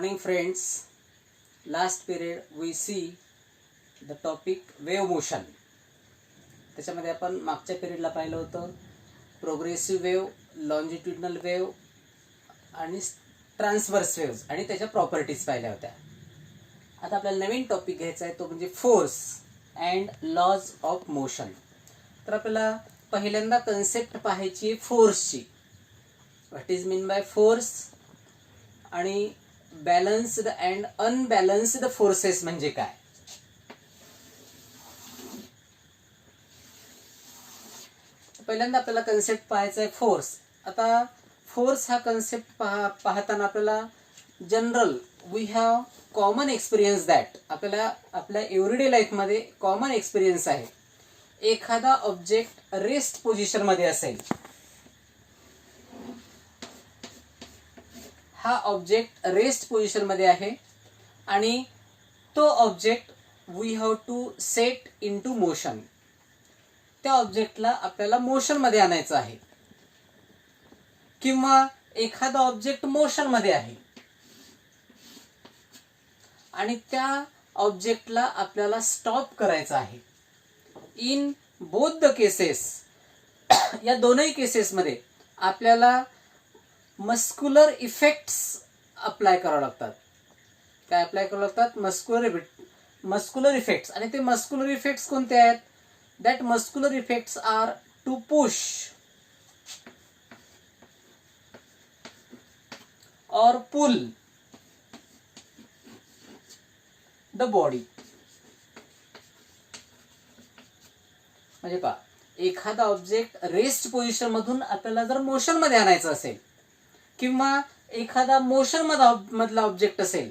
morning friends. Last period we see the topic wave motion. त्याच्यामध्ये आपण मागच्या पिरियडला पाहिलं होतं प्रोग्रेसिव्ह वेव्ह, लॉन्जिट्युडिनल वेव्ह आणि ट्रान्सव्हर्स वेव्हज आणि त्याच्या प्रॉपर्टीज पाहिल्या होत्या. आता आपल्याला नवीन टॉपिक घ्यायचा आहे तो म्हणजे force and laws of motion. तर आपल्याला पहिल्यांदा कन्सेप्ट पाहायची आहे फोर्सची. What is mean by force आणि बॅलन्स्ड अँड अनबॅलन्स्ड फोर्सेस म्हणजे काय. पहिल्यांदा आपल्याला कन्सेप्ट पाहायचा आहे फोर्स. आता फोर्स हा कन्सेप्ट पाहताना आपल्याला general we have common experience that आपल्याला आपल्या एव्हरीडे लाईफमध्ये कॉमन एक्सपिरियन्स आहे. एखादा ऑब्जेक्ट रेस्ट पोझिशनमध्ये असेल, हा ऑब्जेक्ट रेस्ट पोझिशनमध्ये आहे आणि तो object we have to set into motion. त्या ऑब्जेक्टला आपल्याला मोशनमध्ये आणायचं आहे. किंवा एखादा ऑब्जेक्ट मोशनमध्ये आहे आणि त्या ऑब्जेक्टला आपल्याला स्टॉप करायचं आहे. इन बोथ द केसेस, या दोनही केसेसमध्ये आपल्याला मस्क्युलर इफेक्ट्स अप्लाय करावे लागतात. काय अप्लाय करावे लागतात? Muscular effects. आणि ते मस्क्युलर इफेक्ट्स कोणते आहेत? That muscular effects are to push or pull the body. म्हणजे पहा, एखादा ऑब्जेक्ट रेस्ट पोझिशन मधून आपल्याला जर मोशन मध्ये आणायचं असेल किंवा एखादा मोशन मधला ऑब्जेक्ट असेल,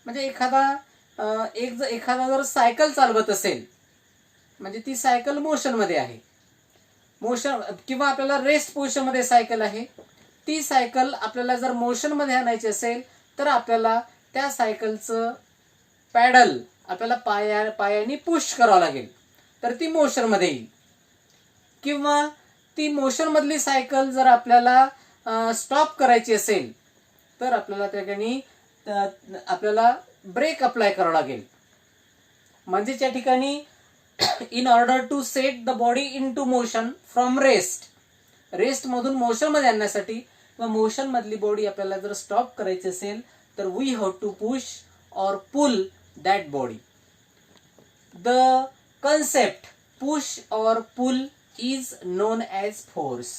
म्हणजे एखादा जर सायकल चालवत असेल म्हणजे ती सायकल मोशन मध्ये आहे. मोशन किंवा आपल्याला रेस्ट पोझिशन मध्ये सायकल आहे, ती सायकल आपल्याला जर मोशन मध्ये आणायची असेल तर आपल्याला त्या सायकलचं पॅडल आपल्याला पायाने पुश करावं लागेल, तर ती मोशन मध्ये येईल. किंवा ती मोशन मधली सायकल जर आपल्याला स्टॉप करायची असेल तर आपल्याला त्या ठिकाणी आपल्याला ब्रेक अप्लाय करावं लागेल. म्हणजे त्या ठिकाणी in order to set the body into motion from rest मधून मोशन मध्ये आणण्यासाठी किंवा मोशन मधली बॉडी आपल्याला जर स्टॉप करायची असेल तर वी हॅव टू पुश और pull that body. The concept push और pull is known as force.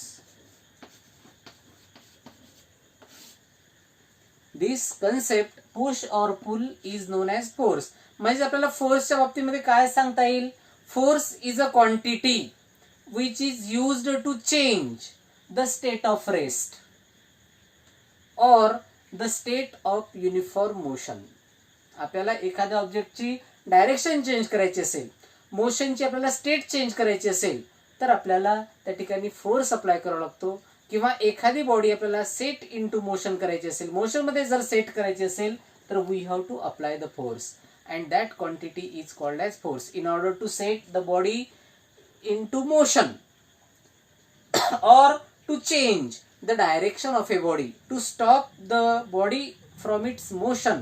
This concept push और pull is known as force. म्हणजे आपल्याला फोर्सच्या बाबतीमध्ये काय सांगता येईल? Force is a quantity which is used to change the state of rest or the state of uniform motion. आपल्याला एखाद्या ऑब्जेक्टची डायरेक्शन चेंज करायची असेल, मोशनची आपल्याला स्टेट चेंज करायची असेल तर आपल्याला त्या ठिकाणी फोर्स अप्लाय करावा लागतो. किंवा एखादी बॉडी आपल्याला सेट इन टू मोशन करायची असेल, मोशनमध्ये जर सेट करायची असेल तर we have to apply the force and that quantity is called as force. In order to set the body into motion or to change the direction of a body, to stop the body from its motion,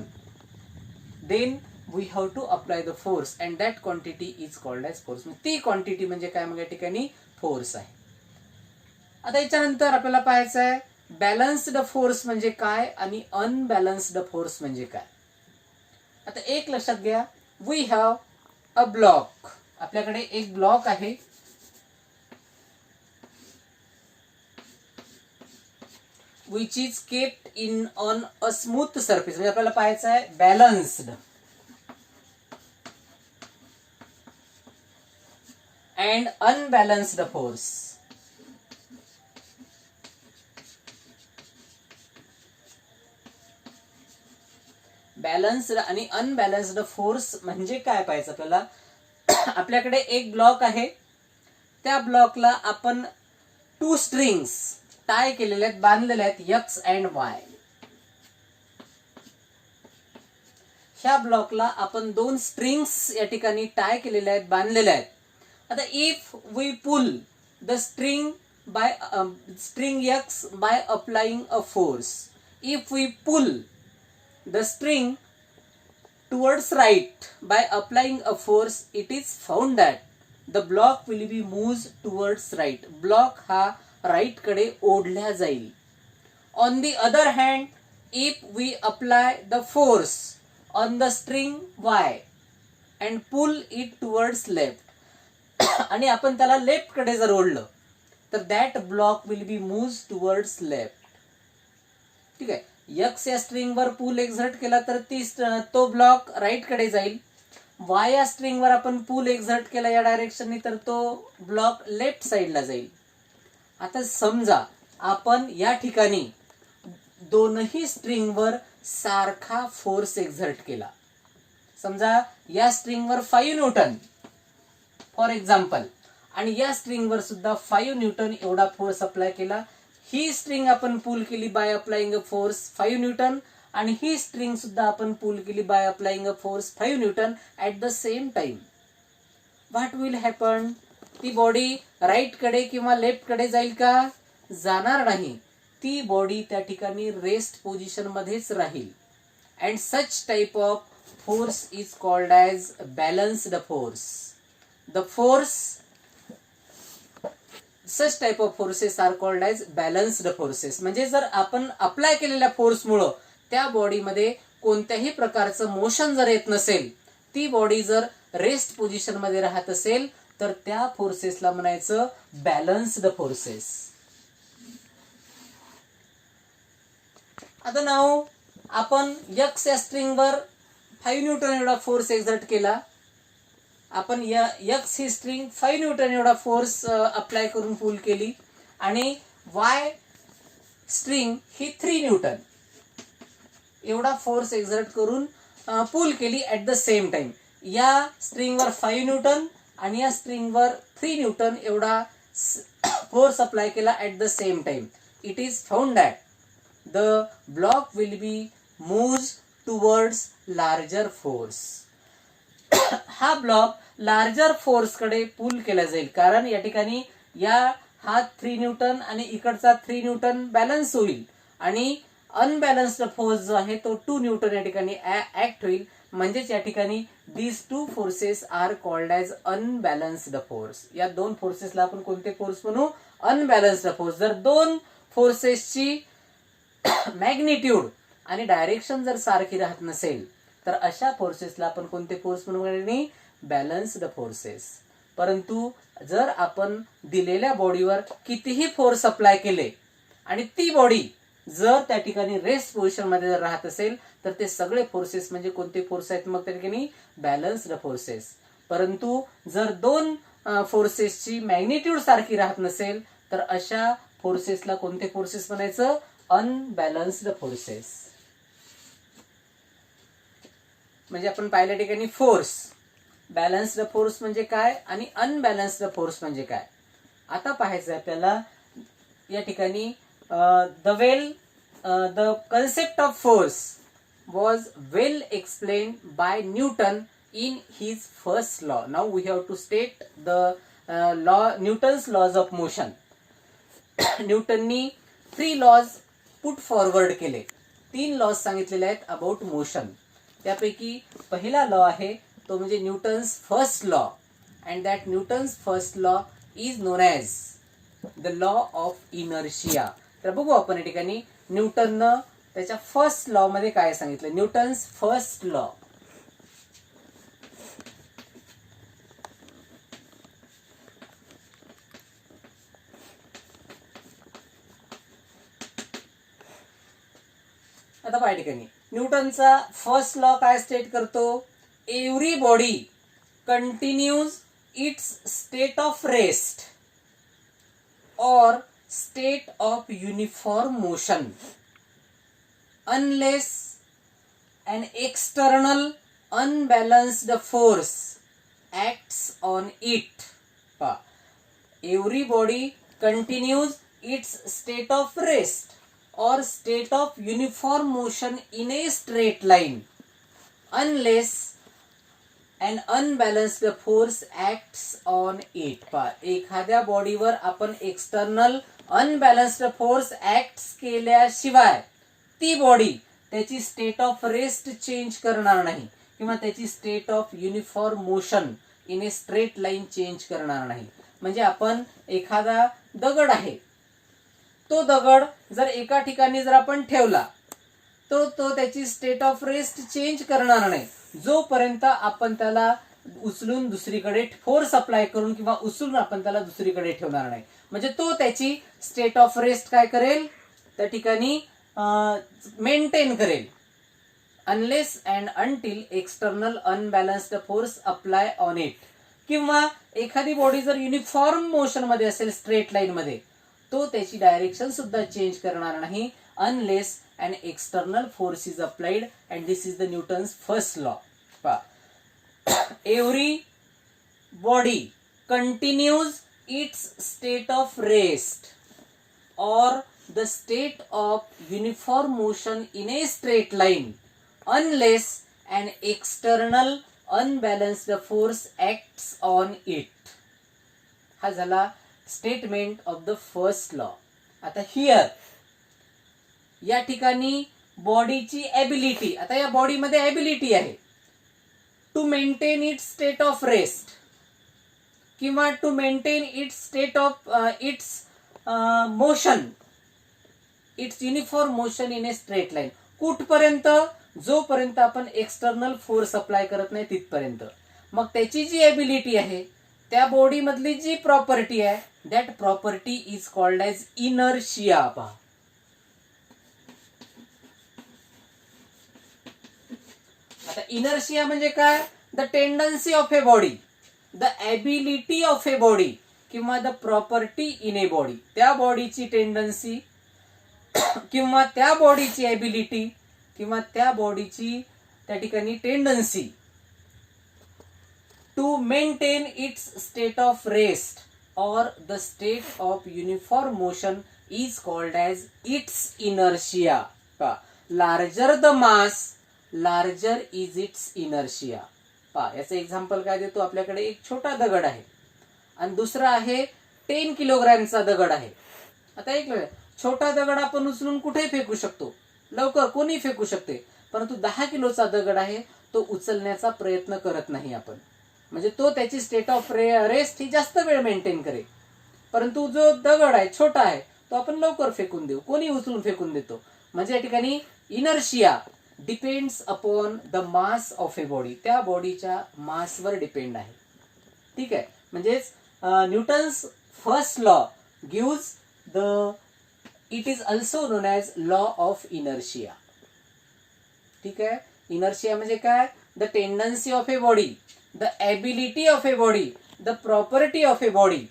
then we have to apply the force and that quantity is called as force. ती quantity म्हणजे काय? मग या ठिकाणी force आहे. आता याच्यानंतर आपल्याला पाहायचं आहे बॅलन्स्ड फोर्स म्हणजे काय आणि अनबॅलन्स्ड फोर्स म्हणजे काय. आता एक लक्षात घ्या, वी हॅव अ ब्लॉक. आपल्याकडे एक ब्लॉक आहे which is kept in on a smooth surface. म्हणजे आपल्याला पाहायचं आहे balanced and unbalanced force. Balanced आणि अनबॅलन्स्ड फोर्स म्हणजे काय पाहायचं आपल्याला. आपल्याकडे एक ब्लॉक आहे, त्या ब्लॉकला आपण 2 स्ट्रिंग्स टाय केलेले आहेत, बांधलेले आहेत एक्स अँड वाय. ह्या ब्लॉकला आपण 2 स्ट्रिंग्स या ठिकाणी टाय केलेले आहेत, बांधलेले आहेत. आता if we pull the string x by applying a force, if we pull the string towards right by applying a force, it is found that the block will be moved towards right. Block हा right कडे ओढल्या जाईल. On the other hand, if we apply the force on the string y and pull it towards left आणि आपण त्याला left कडे जर ओढलं तर that block will be moved towards left. ठीक आहे. x या स्ट्रिंग वर पुल एक्झर्ट केला तर तो ब्लॉक राईट कडे जाईल. y या स्ट्रिंग वर आपण पुल एक्झर्ट केला या डायरेक्शनने तर तो ब्लॉक लेफ्ट साइडला जाईल. आता समजा आपण या ठिकाणी दोनही स्ट्रिंग वर सारखा फोर्स एक्झर्ट केला. समजा या स्ट्रिंग वर 5 न्यूटन फॉर एक्झाम्पल आणि या स्ट्रिंग वर सुद्धा 5 न्यूटन एवढा फोर्स अप्लाय केला. ही स्ट्रिंग आपण पुल केली bye applying a force 5 Newton आणि ही स्ट्रिंग सुद्धा आपण पुल केली bye applying a force 5 Newton at the same time. What will happen? ती बॉडी राईट कडे किंवा लेफ्ट कडे जाईल का? जाणार नाही. ती बॉडी त्या ठिकाणी रेस्ट पोझिशन मध्येच राहील. And such type of force is called as balanced force. The force such type of forces are called as balanced forces. म्हणजे जर आपण अप्लाय केलेल्या फोर्समुळं त्या बॉडीमध्ये कोणत्याही प्रकारचं मोशन जर येत नसेल, ती बॉडी जर रेस्ट पोझिशन मध्ये राहत असेल तर त्या फोर्सेसला म्हणायचं बॅलन्स्ड फोर्सेस. आता नाव आपण x या स्ट्रिंग वर 5 न्यूटन एवढा फोर्स एक्झर्ट केला. आपण या x ही स्ट्रिंग 5 न्यूटन एवढा फोर्स अप्लाय करून पुल केली आणि y स्ट्रिंग ही 3 न्यूटन एवढा फोर्स एक्झर्ट करून पुल केली ऍट द सेम टाइम. या स्ट्रिंग वर 5 न्यूटन आणि या स्ट्रिंग वर 3 न्यूटन एवढा फोर्स अप्लाय केला at the same time. It is found that the block will be moved towards larger force. हा ब्लॉक लार्जर फोर्स कडे पुल केला जाईल कारण या ठिकाणी हा 3 न्यूटन आणि इकडचा 3 न्यूटन बॅलन्स होईल आणि अनबॅलन्स्ड फोर्स जो आहे तो 2 न्यूटन या ठिकाणी ऍक्ट होईल. म्हणजेच या ठिकाणी these two forces are called as unbalanced force. या दोन फोर्सेसला आपण कोणते फोर्स म्हणू? Unbalanced force. जर दोन फोर्सेसची मॅग्निट्यूड आणि डायरेक्शन जर सारखी राहत नसेल तर अशा फोर्सेसला आपण कोणते फोर्स म्हणू? Balanced forces. परंतु जर आपण दिलेल्या बॉडीवर कितीही फोर्स अप्लाय केले आणि ती बॉडी जर त्या ठिकाणी रेस्ट पोझिशन मध्ये जर राहत असेल तर ते सगळे फोर्सेस म्हणजे कोणते फोर्स आहेत? मग त्या ठिकाणी बॅलन्स्ड फोर्सेस. परंतु जर दोन फोर्सेसची मॅग्निट्यूड सारखी राहत नसेल तर अशा फोर्सेसला कोणते फोर्सेस म्हणायचं? Unbalanced forces. म्हणजे आपण पाहिल्या ठिकाणी फोर्स, बॅलन्स्ड फोर्स म्हणजे काय आणि अनबॅलन्स्ड फोर्स म्हणजे काय. आता पाहायचं आपल्याला या ठिकाणी the concept of force was well explain by Newton in his first law. Now we have to state the Newton's laws of motion. न्यूटननी 3 लॉज पुट फॉरवर्ड केले. 3 लॉज सांगितलेले आहेत अबाउट मोशन. त्यापैकी पहिला लॉ आहे तो म्हणजे Newton's first law and that Newton's first law is known as the law of inertia. तर बघू आपण या ठिकाणी न्यूटननं त्याच्या फर्स्ट लॉ मध्ये काय सांगितलं. Newton's first law. आता पाहिजे ठिकाणी न्यूटनचा फर्स्ट लॉ काय स्टेट करतो? Every body continues its state of rest और state of uniform motion unless an external unbalanced force acts on it. Every body continues its state of rest or state of uniform motion in a straight line unless an unbalanced force acts on it. एखाद्या बॉडीवर आपण external unbalanced force act केल्याशिवाय ती body त्याची state of rest change करणार नाही किंवा त्याची state of uniform motion in a straight line change करणार नाही. म्हणजे आपण एखादा दगड आहे, तो दगड जर एका ठिकाणी जर आपण ठेवला तो त्याची स्टेट ऑफ रेस्ट चेंज करणार नाही जोपर्यंत आपण त्याला उचलून दुसरीकडे फोर्स अप्लाय करून किंवा उचलून आपण त्याला दुसरीकडे ठेवणार नाही. म्हणजे तो त्याची स्टेट ऑफ रेस्ट काय करेल, त्या ठिकाणी मेंटेन करेल. Unless and until external unbalanced force apply on it. किंवा एखादी बॉडी जर युनिफॉर्म मोशन मध्ये असेल स्ट्रेट लाईन मध्ये, तो त्याची डायरेक्शन सुद्धा चेंज करणार नाही unless an external force is applied. And this is the Newton's first law. Every body continues its state of rest or the state of uniform motion in a straight line unless an external unbalanced force acts on it. हा झाला statement of the first law. आता here या ठिकाणी बॉडीची ability, आता या बॉडीमध्ये ability आहे to maintain its state of rest किंवा to maintain its state of its motion, its uniform motion in a straight line. कुठपर्यंत, जोपर्यंत आपण एक्सटर्नल फोर्स अप्लाय करत नाही तिथपर्यंत. मग त्याची जी एबिलिटी आहे, त्या बॉडी मधली जी प्रॉपर्टी आहे, that property is called as inertia. पहा, आता इनर्शिया म्हणजे काय, the tendency of a body, the ability of a body किंवा the property in a body. त्या बॉडीची टेंडन्सी किंवा त्या बॉडीची एबिलिटी किंवा त्या बॉडीची त्या ठिकाणी tendency to maintain its state of rest और the state of uniform motion is called as its inertia. Larger the mass larger is its inertia. पहा, याचं एक्झाम्पल काय देतो, आपल्याकडे एक छोटा दगड आहे आणि दुसरा आहे 10 किलोग्रॅमचा दगड आहे. आता एक छोटा दगड आपण उचलून कुठे फेकू शकतो, लवकर कोणी फेकू शकते, परंतु 10 किलोचा दगड आहे तो उचलण्याचा प्रयत्न करत नाही आपण. म्हणजे तो त्याची स्टेट ऑफ रेस्ट ही जास्त वेळ मेंटेन करेल. परंतु जो दगड आहे छोटा आहे तो आपण लवकर फेकून देऊ, कोणी उचलून फेकून देतो. म्हणजे या ठिकाणी inertia depends upon the mass of a body, त्या बॉडीच्या मासवर डिपेंड आहे. ठीक आहे, म्हणजेच Newton's first law gives the, it is also known as law of inertia. ठीक आहे, इनर्शिया म्हणजे काय, the tendency of a body, the ability of a body, the property of a body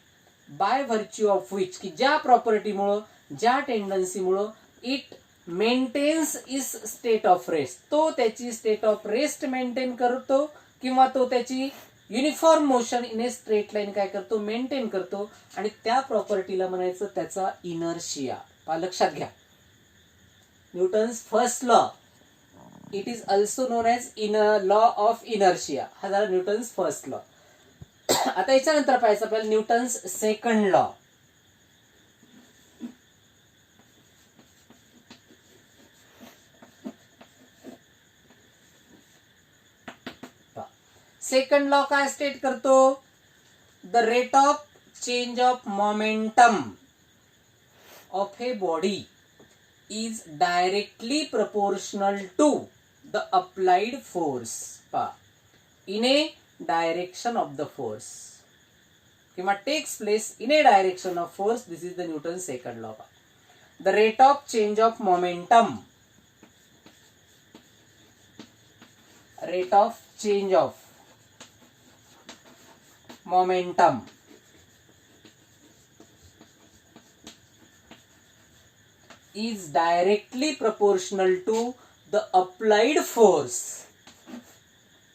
by virtue of which, की ज्या प्रॉपर्टीमुळं, ज्या टेंडन्सीमुळं it maintains is state of rest, तो त्याची स्टेट ऑफ रेस्ट मेंटेन करतो किंवा तो त्याची uniform motion in a straight line काय करतो, मेंटेन करतो. आणि त्या प्रॉपर्टीला म्हणायचं त्याचा इनर्शिया. लक्षात घ्या, Newton's first law, it is also known as law of inertia. हा झाला न्यूटन्स फर्स्ट लॉ. आता याच्यानंतर पाहायचं आपल्याला Newton's second law. Second law काय स्टेट करतो, the rate of change of momentum of a body is directly proportional to the applied force in a direction of the force किंवा takes place in a direction of force. This is the Newton second law. The rate of change of momentum, rate of change of momentum is directly proportional to the applied force.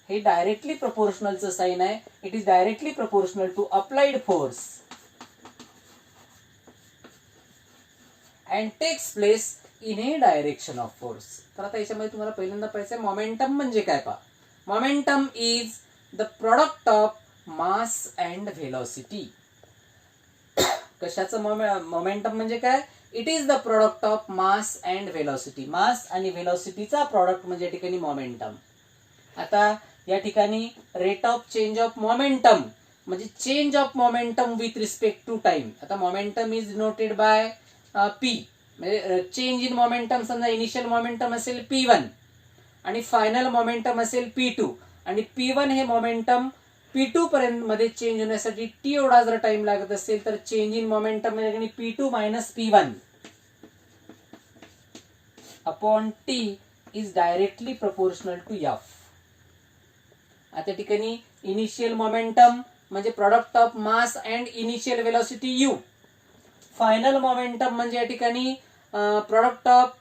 हे directly प्रोपोर्शनलचं sign आहे. It is directly proportional to applied force and takes place in a direction of force. तर आता याच्यामध्ये तुम्हाला पहिल्यांदा पाहायचं momentum म्हणजे काय. पहा, momentum is the product of mass and velocity. कशाचं मोमेंटम म्हणजे काय, it is the product of mass and velocity. Mass आणि व्हेलॉसिटीचा प्रॉडक्ट म्हणजे या ठिकाणी मोमेंटम. आता या ठिकाणी rate of change of momentum म्हणजे change of momentum with respect to time. आता momentum is noted by P, म्हणजे चेंज इन मोमेंटम समजा इनिशियल मोमेंटम असेल P1 आणि फायनल मोमेंटम असेल P2 आणि P1 हे मोमेंटम P2 पर्यंत मध्ये चेंज होण्यासाठी टी एवढा जर टाइम लागत असेल तर चेंज इन मोमेंटम म्हणजे P2 minus P1 upon t is directly proportional to F. आता ठिकाणी इनिशियल मोमेंटम म्हणजे product of mass and initial velocity u. Final momentum म्हणजे या ठिकाणी product of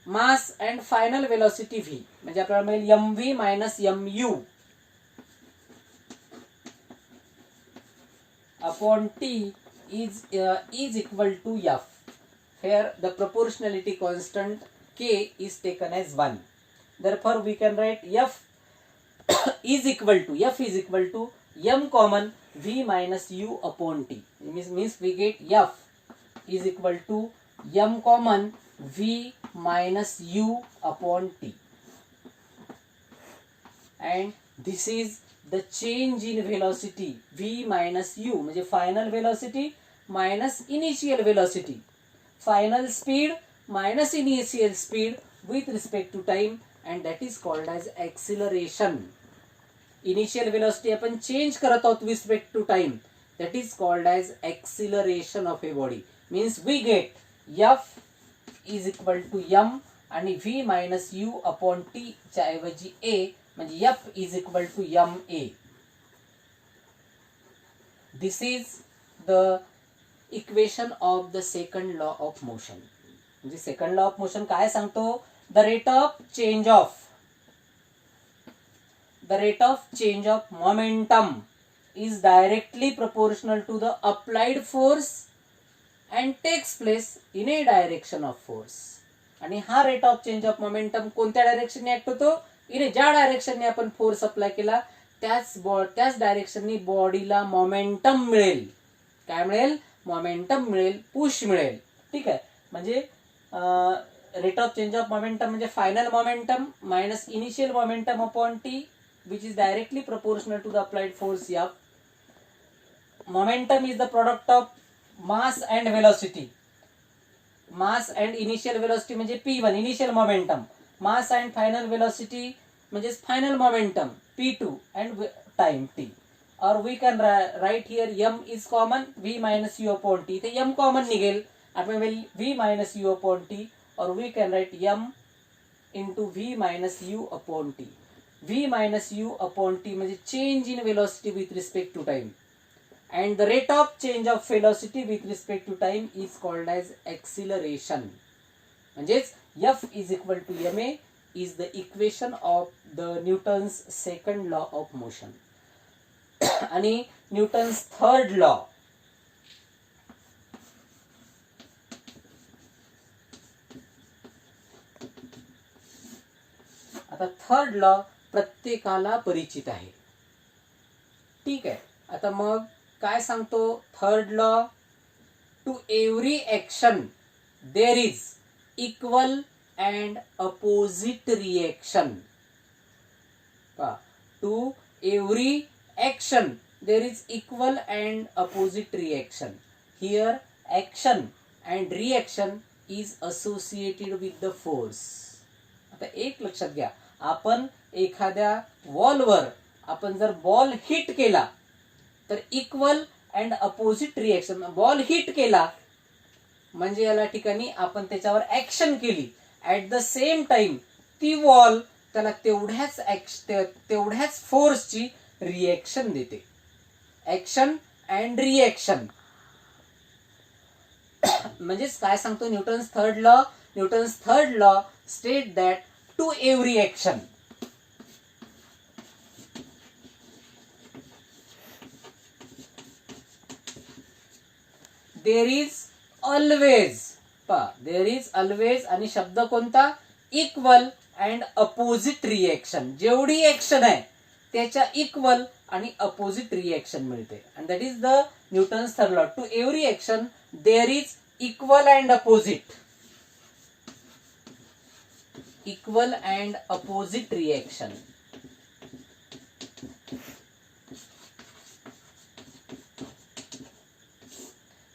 mass and final velocity v, म्हणजे आपल्याला मिळेल m v minus m u upon t is equal to f. Here the proportionality constant k is taken as 1. Therefore we can write f is equal to m common v minus u upon t. Means we get f is equal to m common v minus u upon t. And this is the change in velocity v minus u म्हणजे final velocity minus initial velocity, final speed minus initial speed with respect to time, and that is called as acceleration. Initial velocity आपण change करत आहोत with respect to time, that is called as acceleration of a body. Means we get f is equal to m आणि v minus u upon t च्या ऐवजी a म्हणजे f is equal to ma. This is the equation of the second law of motion. म्हणजे second law of motion काय सांगतो? The rate of change of momentum is directly proportional to the applied force and takes place in a direction of force. आणि हा rate of change of momentum कोणत्या डायरेक्शनने act होतो? ज्या डायरेक्शनने आपण force apply केला त्याच डायरेक्शनने बॉडीला मोमेंटम मिळेल. काय मिळेल? मोमेंटम मिळेल, पुश मिळेल. ठीक आहे, म्हणजे rate of change of momentum म्हणजे final momentum minus initial momentum upon T which is directly proportional to the applied force F. Momentum is the product of mass and velocity. Mass and initial velocity म्हणजे P1 initial momentum, mass and final velocity म्हणजे final momentum P2 and time t. और we can write here m is common v minus u upon t. इथे m common निघेल, आपल्याला v minus u upon t, और we can write m into v minus u upon t. v minus u upon t म्हणजे change in velocity with respect to time, and the rate of change of velocity with respect to time is called as acceleration. म्हणजेच f is equal to ma is the equation of the Newton's second law of motion. आणि Newton's third law, आता third law प्रत्येकाला परिचित आहे. ठीक आहे, आता मग काय सांगतो third law? To every action there is equal and opposite reaction. To every action there is equal and opposite reaction. Here action and reaction is associated with the force. आता एक लक्षात घ्या, आपण एखाद्या वॉलवर आपण जर बॉल हिट केला तर equal and opposite reaction. Ball hit केला म्हणजे या ठिकाणी आपण त्याच्यावर ऍक्शन केली, ऍट द सेम टाइम ती वॉल त्याला तेवढ्याच फोर्सची रिएक्शन देते. ऍक्शन अँड रिएक्शन म्हणजेच काय सांगतो Newton's third law? Newton's third law state that to every action there is always आणि शब्द कोणता? Equal and opposite reaction. जेवढी ऍक्शन आहे त्याच्या इक्वल आणि अपोजिट रिएक्शन मिळते. And that is the Newton's third law. To every action there is equal and opposite, equal and opposite reaction.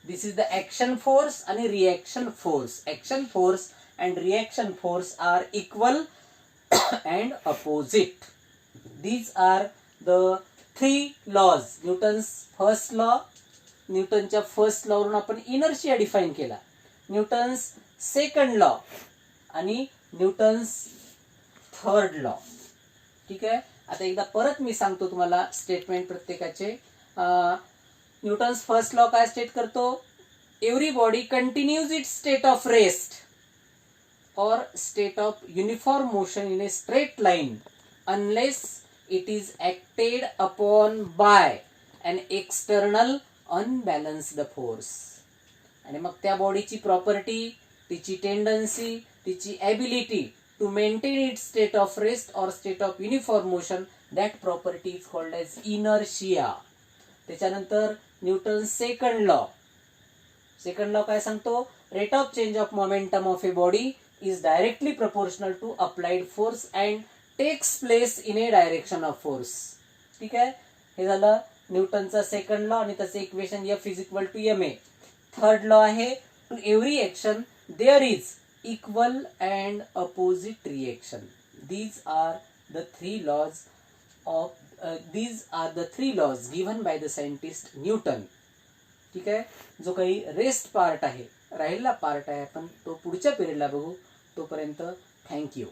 This is the action force आणि reaction force. Action force and reaction force are equal and opposite. These are the three laws. Newton's first law, न्यूटनच्या first law वरून आपण inertia define केला. Newton's second law आणि Newton's third law. ठीक आहे. आता एकदा परत मी सांगतो तुम्हाला स्टेटमेंट प्रत्येकाचे. न्यूटन्स फर्स्ट लॉ काय स्टेट करतो? Every body continues its state of rest or state of uniform motion in a straight line unless it is acted upon by an external unbalanced force. आणि मग त्या बॉडीची property, तिची tendency, तिची ability to maintain it state of rest और state of uniform motion, that property is called as inertia. त्याच्यानंतर Newton second law. Second law काय सांगतो? Rate of change of momentum of a body is directly proportional to applied force and takes place in a direction of force. ठीक आहे. हे झालं न्यूटनचा second law आणि त्याचं equation F is equal to ma. Third law आहे to every action there is equal and opposite reaction. these are the three laws given by the scientist Newton. ठीक आहे. जो काही रेस्ट पार्ट आहे, राहिलेला part आहे, आपण तो पुढच्या पिरियडला बघू. तोपर्यंत थँक्यू.